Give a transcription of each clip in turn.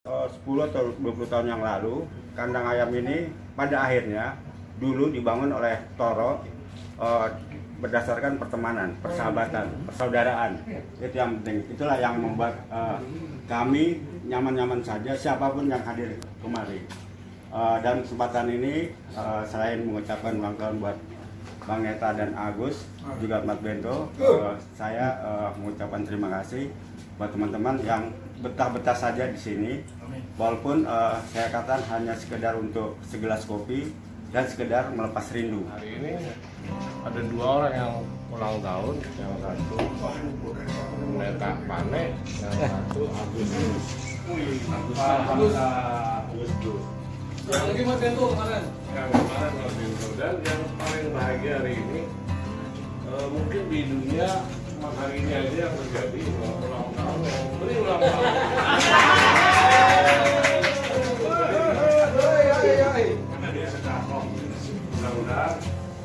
10 atau 20 tahun yang lalu, kandang ayam ini pada akhirnya dulu dibangun oleh Toro berdasarkan pertemanan, persahabatan, persaudaraan. Itu yang penting. Itulah yang membuat kami nyaman-nyaman saja siapapun yang hadir kemari. Dan kesempatan ini selain mengucapkan ulang tahun buat Bang Neta dan Agus, juga Mas Bento, saya mengucapkan terima kasih buat teman-teman yang betah-betah saja di sini. Walaupun saya katakan hanya sekedar untuk segelas kopi dan sekedar melepas rindu. Hari ini ada 2 orang yang ulang tahun, yang satu Neta Pane, yang satu Agustus. Yang lagi Mas Bento kemarin. Yang kemarin Mas Bento, dan yang paling bahagia hari ini mungkin di dunia Mas hari ini aja yang terjadi ulang tahun. Beri ulang tahun. Karena dia sedang mudah-mudahan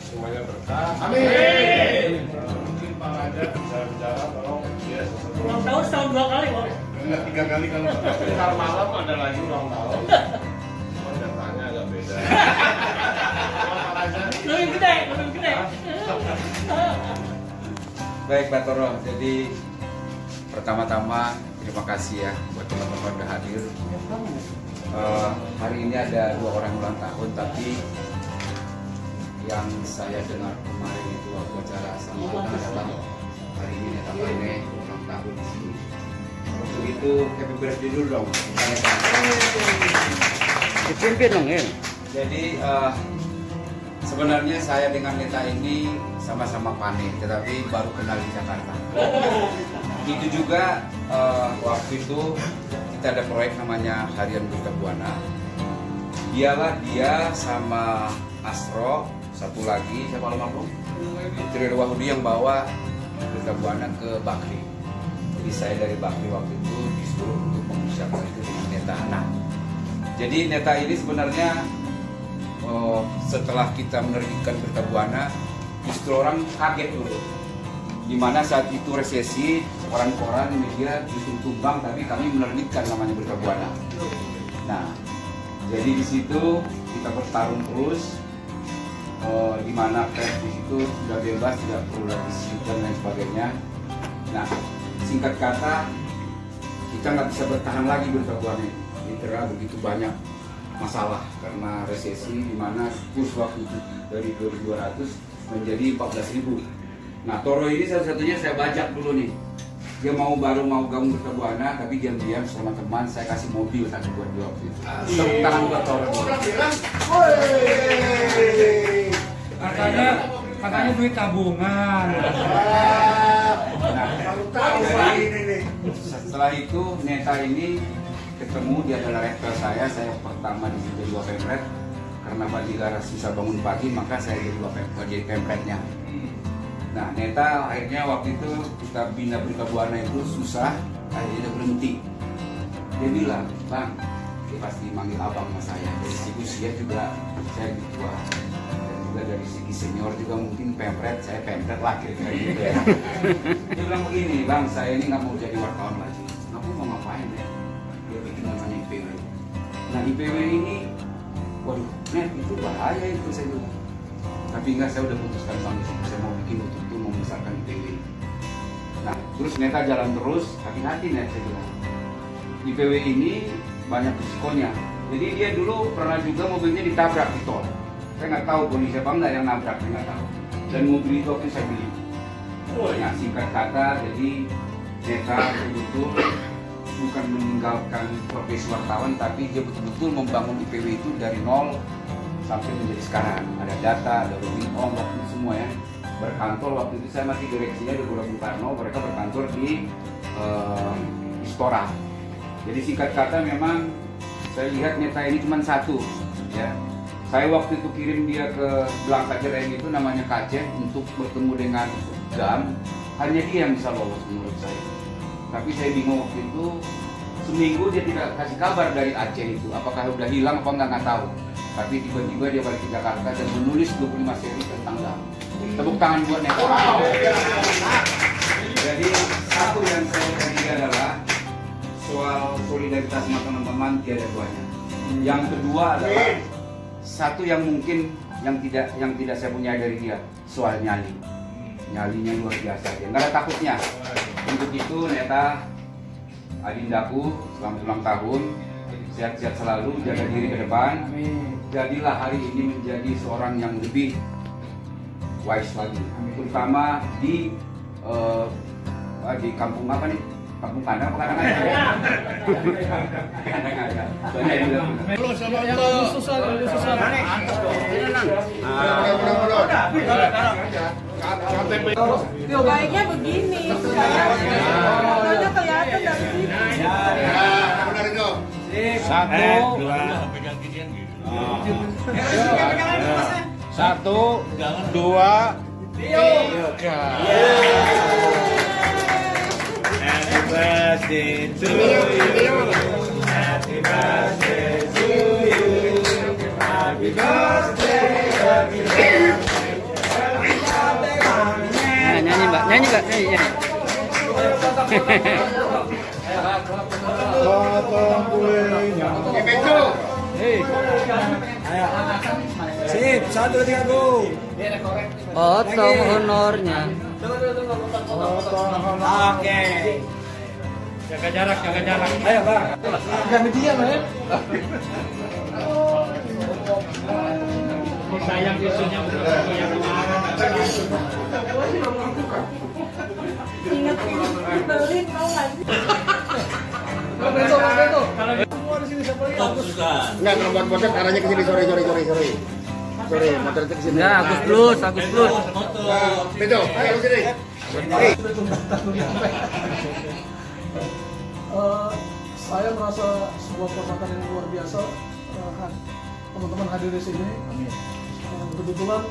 semuanya berkah. Amin. Mungkin Pak Raja bisa bicara, tolong dia sesuatu. Ulang tahun setahun 2 kali, Pak. Enggak 3 kali kalau ntar malam ada lagi ulang tahun. Cuma datanya agak beda. Pak Raja. Lebih gede, lebih gede. Baik Pak Toro, jadi pertama-tama terima kasih ya buat teman-teman udah hadir. Hari ini ada 2 orang ulang tahun, tapi yang saya dengar kemarin itu waktu acara sama adalah hari ini Neta Pane ulang tahun di sini. Untuk itu happy birthday dulu dong. Dipimpin dong ya. Jadi sebenarnya saya dengan Neta ini sama-sama Pane, tetapi baru kenal di Jakarta. Itu juga waktu itu kita ada proyek namanya Harian Berita Buana. Dia sama Asro, satu lagi siapa almarhum? Trio Wahudi yang bawa Berita Buana ke Bakri. Jadi saya dari Bakri waktu itu disuruh untuk mengusahakan itu dengan Neta. Nah, jadi Neta ini sebenarnya setelah kita menerbitkan Berita Buana, justru orang kaget dulu. Dimana saat itu resesi, koran-koran media justru tumbang, tapi kami menerbitkan namanya Berita Buana. Nah, jadi di situ kita bertarung terus, dimana pers di situ sudah bebas, tidak perlu lagi sibuk dan lain sebagainya. Nah, singkat kata, kita nggak bisa bertahan lagi Berita Buana. Literal begitu banyak masalah karena resesi, dimana kurs waktu itu dari 2.200 menjadi 14.000. Nah, Toro ini satu-satunya saya bajak dulu nih. Dia baru mau gabung Berita Buana, tapi diam-diam sama teman saya kasih mobil satu buat dia waktu itu. Tepuk tangan buat Toro. Katanya duit tabungan. Nah, setelah itu Neta ini ketemu, dia adalah rektor saya pertama di sini jadi Pemret. Karena Bandingara susah bangun pagi, maka saya jadi Pemretnya. Nah, Neta akhirnya waktu itu kita bina Berita Buana itu susah, akhirnya dia berhenti. Dia bilang, Bang, dia pasti manggil abang sama saya. Dari segi usia juga saya lebih tua. Dan juga dari segi senior juga mungkin Pemret, saya Pemret lah kira-kira gitu ya. Dia bilang begini, Bang, saya ini nggak mau jadi wartawan lagi. Aku mau ngapain ya? Dia bikin namanya IPW. Nah, IPW ini, waduh, Net, itu bahaya itu saya bilang. Tapi enggak, saya udah putuskan Bang, saya mau bikin untuk itu membesarkan IPW. Nah, terus Neta jalan terus, hati-hati Net, saya bilang. IPW ini banyak risikonya. Jadi dia dulu pernah juga mobilnya ditabrak di tol. Saya nggak tahu kondisi apa enggak yang nabrak, saya nggak tahu. Dan mobil itu waktu saya beli. Nah, singkat kata, jadi Neta betul-betul bukan meninggalkan profesi wartawan, tapi dia betul-betul membangun IPW itu dari nol sampai menjadi sekarang. Ada data, ada login waktu itu semua ya. Berkantor waktu itu saya masih direksinya di Gelora Bung Karno, mereka berkantor di Istora. Jadi singkat kata memang saya lihat Neta ini cuma satu ya. Saya waktu itu kirim dia ke Belangka Jeren itu namanya Aceh untuk bertemu dengan GAM, hanya dia yang bisa lolos menurut saya. Tapi saya bingung waktu itu, seminggu dia tidak kasih kabar dari Aceh itu, apakah udah hilang apa nggak tahu. Tapi tiba-tiba dia balik ke Jakarta dan menulis 25 seri tentang GAM. Tepuk tangan buat Neta. Jadi satu yang saya tadi adalah soal solidaritas sama teman-teman tiada duanya. Yang kedua adalah satu yang mungkin yang tidak saya punya dari dia, soal nyali. Nyalinya luar biasa, dia nggak ada takutnya. Untuk itu Neta, adindaku, selamat ulang tahun, sehat-sehat selalu, jaga diri ke depan. Jadilah hari ini menjadi seorang yang lebih wise lagi, terutama di kampung apa nih? Kampung Kandang apa Kandang aja? Kandang aja. Banyak yang bilang. Baiknya begini, fotonya kelihatan dari sini. Satu, dua, tiga. Happy birthday to you. Happy birthday to you. Happy birthday. Happy birthday. Nyanyi Mbak, nyanyi. Potong kuenya. Sip, 1, 2, 3, go. Potong honornya. Oke. Jaga jarak. Ayo, Bang. Jangan diam ya. Sayang isunya yang kemarin. Ingat dibeli mau nggak sih? Semua di sini siapa lihat? Enggak, kalau buat podcast arahnya ke sini. Sorry. Sorry, motornya ke sini. Enggak, Agus Plus. Beto, ayo sini. Saya merasa sebuah kehormatan yang luar biasa teman-teman hadir di sini. Kebetulan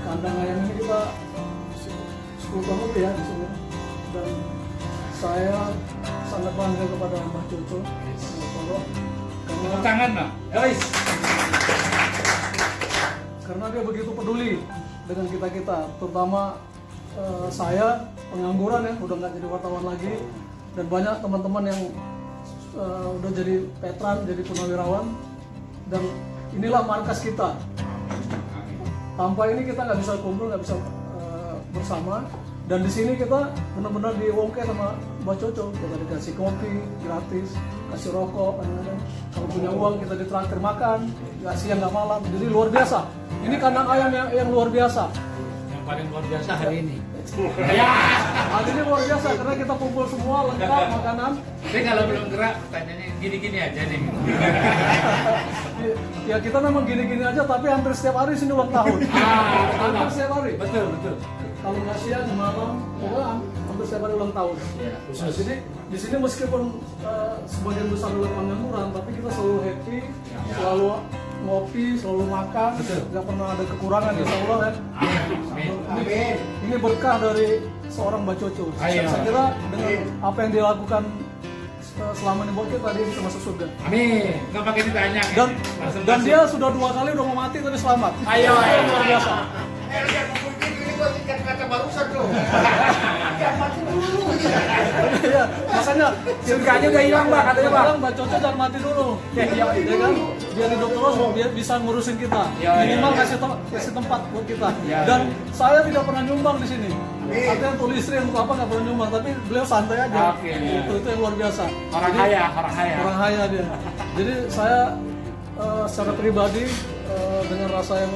kandang ayam ini kita 10 tahun lebih ya di sini, dan saya sangat bangga kepada Mbah Jojo Tangan Mbak. Guys. karena dia begitu peduli dengan kita, terutama saya pengangguran ya, udah nggak jadi wartawan lagi, dan banyak teman-teman yang udah jadi veteran, jadi purnawirawan, dan inilah markas kita. Tanpa ini kita nggak bisa kumpul, nggak bisa bersama. Dan di sini kita benar-benar diwongke sama Mbak Coco. Kita dikasih kopi gratis, kasih rokok, kadang-kadang kalau punya uang kita ditraktir makan, nggak siang nggak malam. Jadi luar biasa. Ini kandang ayam yang luar biasa. Yang paling luar biasa hari ini. Ya, hari ini luar biasa karena kita kumpul semua lengkap makanan. Tapi kalau belum gerak, tanyanya gini-gini aja nih. Ya kita memang gini-gini aja, tapi hampir setiap hari sini ulang tahun. Hampir setiap hari. Betul. Kalau nggak siang malam, pokoknya hampir setiap hari ulang tahun. Nah, jadi di sini meskipun sebagian besar ulang pengangguran, tapi kita selalu happy, selalu ngopi, selalu makan, nggak pernah ada kekurangan, insya Allah ya. Ini berkah dari seorang Mbak Coco. Saya kira dengan apa yang dilakukan selama ini buat kita, dia bisa masuk surga. Amin. Nggak pakai ditanya. Dan dia sudah 2 kali udah mau mati tapi selamat. Ayo. Luar biasa. Iya, makanya Surganya udah hilang Mbak, katanya Mbak. Mbak Coco jangan mati dulu. Ya kan? Biar hidup terus, biar bisa ngurusin kita. Minimal kasih tempat buat kita. Dan saya tidak pernah nyumbang di sini. Artinya untuk listrik untuk apa nggak pernah nyumbang, tapi beliau santai aja. Itu yang luar biasa. Orang kaya dia. Jadi saya secara pribadi dengan rasa yang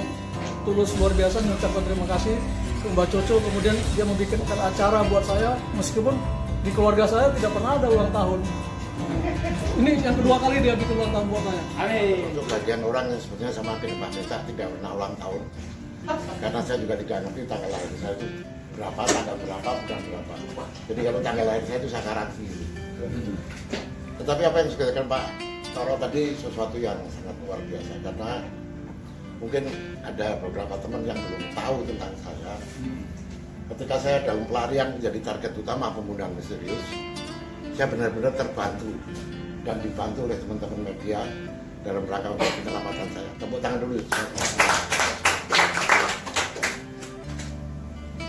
tulus luar biasa mengucapkan terima kasih ke Mbak Coco. Kemudian dia membikinkan acara buat saya, meskipun di keluarga saya tidak pernah ada ulang tahun. Ini yang kedua kali dia bikin ulang tahun buat saya. Untuk bagian orang yang sebetulnya sama dengan Mbak Neta tidak pernah ulang tahun, karena saya juga tidak ngerti tanggal lahir saya itu berapa, tanggal berapa, bulan berapa. Jadi kalau tanggal lahir saya itu sakaran sendiri. Tetapi apa yang disebutkan Pak Toro tadi sesuatu yang sangat luar biasa, karena mungkin ada beberapa teman yang belum tahu tentang saya. Ketika saya dalam pelarian menjadi target utama pembunuhan misterius, saya benar-benar terbantu dan dibantu oleh teman-teman media dalam rangka untuk penyelamatan saya. Tepuk tangan dulu.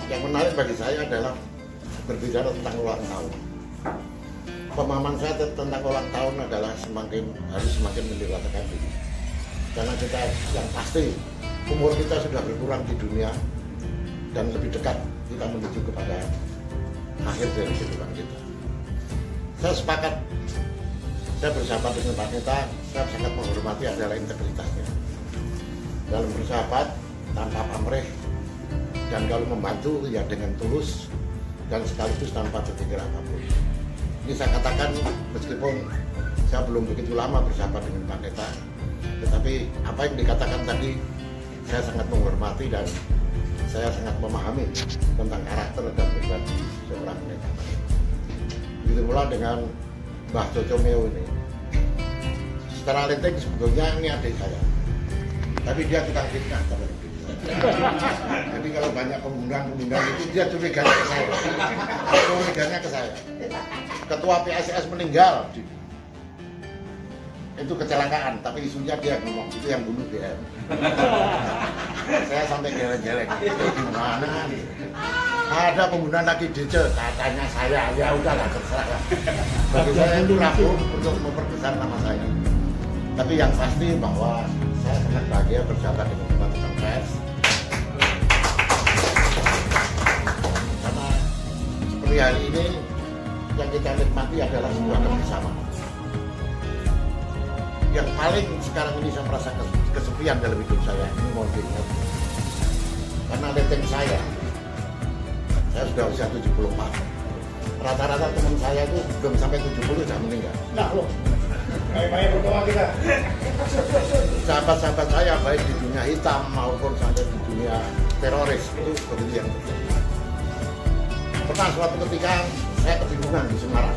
Yang menarik bagi saya adalah berbicara tentang ulang tahun. pemahaman saya tentang ulang tahun adalah harus semakin mendewaskan diri. Karena kita yang pasti umur kita sudah berkurang di dunia dan lebih dekat kita menuju kepada akhir dari kehidupan kita. Saya sepakat, saya bersahabat dengan Pak Neta, saya sangat menghormati adalah integritasnya. Dalam bersahabat tanpa pamrih dan kalau membantu ya dengan tulus dan sekaligus tanpa berpikir apapun. Ini saya katakan meskipun saya belum begitu lama bersahabat dengan Pak Neta, tetapi apa yang dikatakan tadi saya sangat menghormati dan saya sangat memahami tentang karakter dan pribadi seorang Neta. Begitu pula dengan Mbah Coco Meo ini. Secara linting sebetulnya ini adik saya, tapi dia tukang fitnah. Jadi kalau banyak pengundang itu dia curiganya ke saya. Curiganya ke saya. Ketua PSS meninggal. Itu kecelakaan, tapi isunya dia ngomong itu yang bunuh dia. Saya sampai geleng-geleng. Gimana? Ada pembunuhan lagi DC, katanya saya. Ya udahlah terserah. Bagi saya itu rapuh untuk memperbesar nama saya. Tapi yang pasti bahwa saya sangat bahagia bersahabat dengan teman-teman pers. Karena seperti hari ini yang kita nikmati adalah sebuah kebersamaan. Yang paling sekarang ini saya merasa kesepian dalam hidup saya ini mohon diingat. Karena leteng saya sudah usia 74. Rata-rata teman saya itu belum sampai 70 sudah meninggal. Nah loh, baik-baik berdoa kita. Sahabat-sahabat saya baik di dunia hitam maupun sampai di dunia teroris itu begitu yang terjadi. Pernah suatu ketika saya kebingungan di Semarang.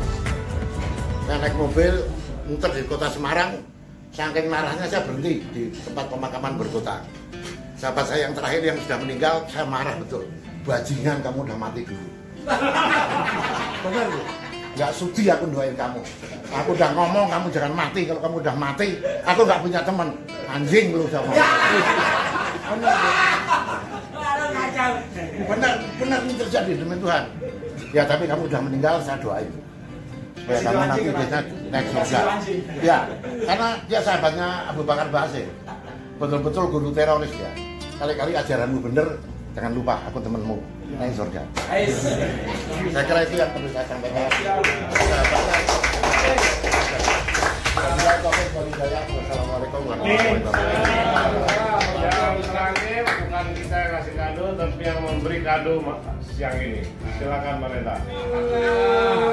Saya naik mobil muter di kota Semarang, saking marahnya saya berhenti di tempat pemakaman berkota. Sahabat saya yang terakhir yang sudah meninggal, saya marah betul. Bajingan, kamu udah mati dulu. Benar bu? Gak sudi aku doain kamu. Aku udah ngomong kamu jangan mati. Kalau kamu udah mati, aku gak punya teman. Anjing lu sama. Benar ini terjadi demi Tuhan. Ya tapi kamu udah meninggal, saya doain supaya kamu nanti bisa naik surga. Ya, karena dia sahabatnya Abu Bakar Basir. Betul-betul guru teroris ya. Kali-kali ajaranmu bener, jangan lupa aku temenmu naik surga. Saya kira itu yang perlu saya sampaikan. Wassalamualaikum warahmatullahi wabarakatuh. Yang terakhir bukan kita yang kasih kado, tapi yang memberi kado siang ini. Silakan Mbak Neta.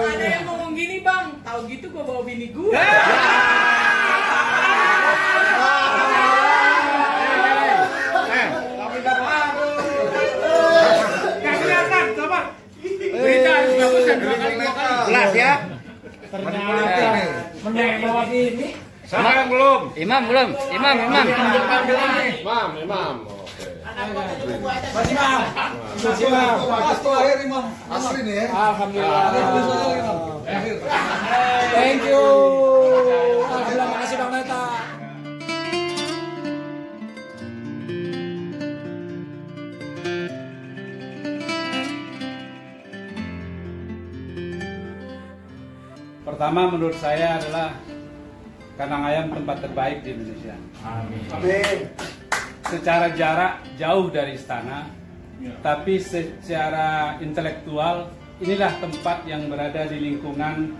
Ada yang ngomong gini bang, tahu gitu gua bawa bini gua. Jelas ya. Ternyata menang bawa bini. Sekarang belum. Imam belum? Imam. Imam. Oke. Mas Imam. Mas terakhir Imam. Asli nih ya. Alhamdulillah. Thank you. Alhamdulillah, makasih Bang Neta. Pertama menurut saya adalah kandang ayam tempat terbaik di Indonesia. Amin. Secara jarak jauh dari istana, tapi secara intelektual inilah tempat yang berada di lingkungan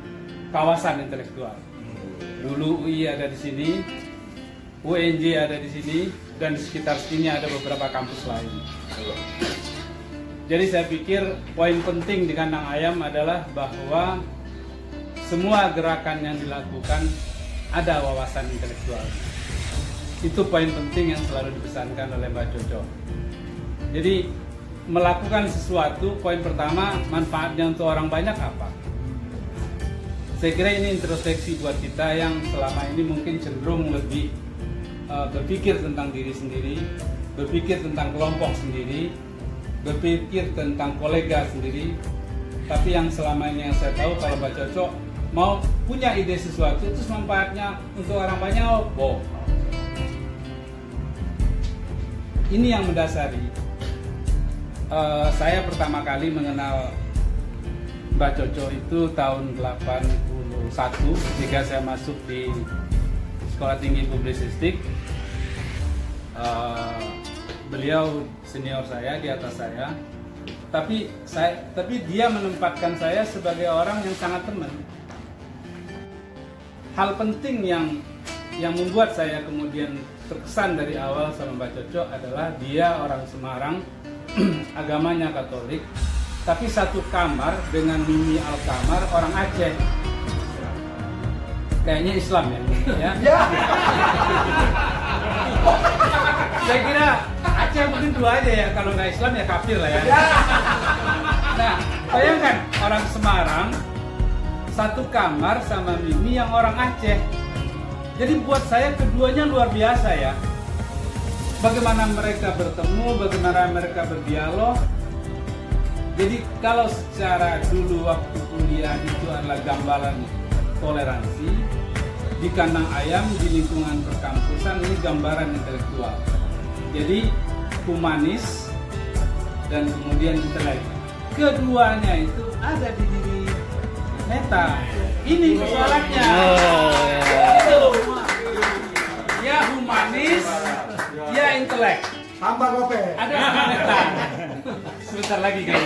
kawasan intelektual. Dulu UI ada di sini, UNJ ada di sini, dan di sekitar sini ada beberapa kampus lain. Jadi saya pikir poin penting di kandang ayam adalah bahwa semua gerakan yang dilakukan ada wawasan intelektual. Itu poin penting yang selalu dipesankan oleh Mbak Coco. Jadi melakukan sesuatu, poin pertama manfaatnya untuk orang banyak apa? Saya kira ini introspeksi buat kita yang selama ini mungkin cenderung lebih berpikir tentang diri sendiri, berpikir tentang kelompok sendiri, berpikir tentang kolega sendiri. Tapi yang selama ini yang saya tahu kalau Mbak Coco mau punya ide sesuatu terus manfaatnya untuk orang banyak, oh. Ini yang mendasari. Saya pertama kali mengenal Mbak Coco itu tahun 85 ketika saya masuk di Sekolah Tinggi Publisistik. Beliau senior saya, di atas saya, tapi dia menempatkan saya sebagai orang yang sangat teman. Hal penting yang membuat saya kemudian terkesan dari awal sama Mbak Coco adalah dia orang Semarang, agamanya Katolik, tapi satu kamar dengan Mimi Alkamar orang Aceh. Kayaknya Islam ya. Saya kira Aceh mungkin dua aja ya, kalau nggak Islam ya kafir lah ya. Nah, bayangkan orang Semarang satu kamar sama Mimi yang orang Aceh. Jadi buat saya keduanya luar biasa ya. Bagaimana mereka bertemu, bagaimana mereka berdialog. Jadi kalau secara dulu waktu kuliah itu adalah gambaran toleransi, di kandang ayam di lingkungan perkampusan ini gambaran intelektual. Jadi humanis dan kemudian intelek. Keduanya itu ada di diri Neta. Ini persoalannya. Ya humanis, ya intelek. Tambah kope. Ada Neta. Sebentar lagi kan.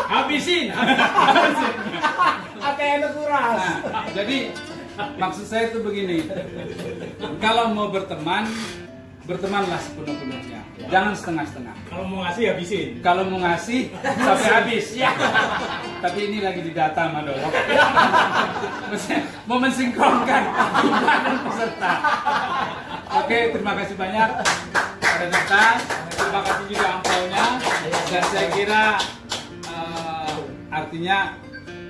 Habisin. Apa yang kuras? Nah, jadi maksud saya itu begini. Kalau mau berteman, bertemanlah sepenuh-penuhnya. Jangan setengah-setengah. Kalau mau ngasih habisin. Kalau mau ngasih sampai habis. Tapi ini lagi didata sama Dolok. Mau mensinkronkan jumlah dan peserta. Oke, terima kasih banyak pada Neta. Terima kasih juga angpaunya. Dan saya kira artinya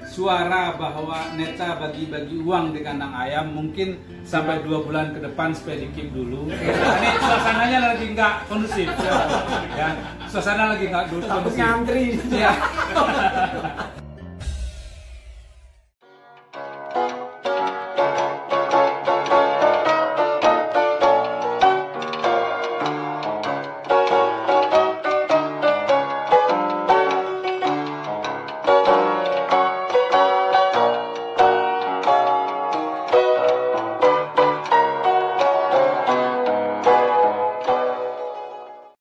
suara bahwa Neta bagi-bagi uang di kandang ayam mungkin sampai 2 bulan ke depan supaya di-keep dulu. Ini suasananya lagi nggak kondusif. Ya, suasana lagi nggak kondusif. Ngantri. Ya.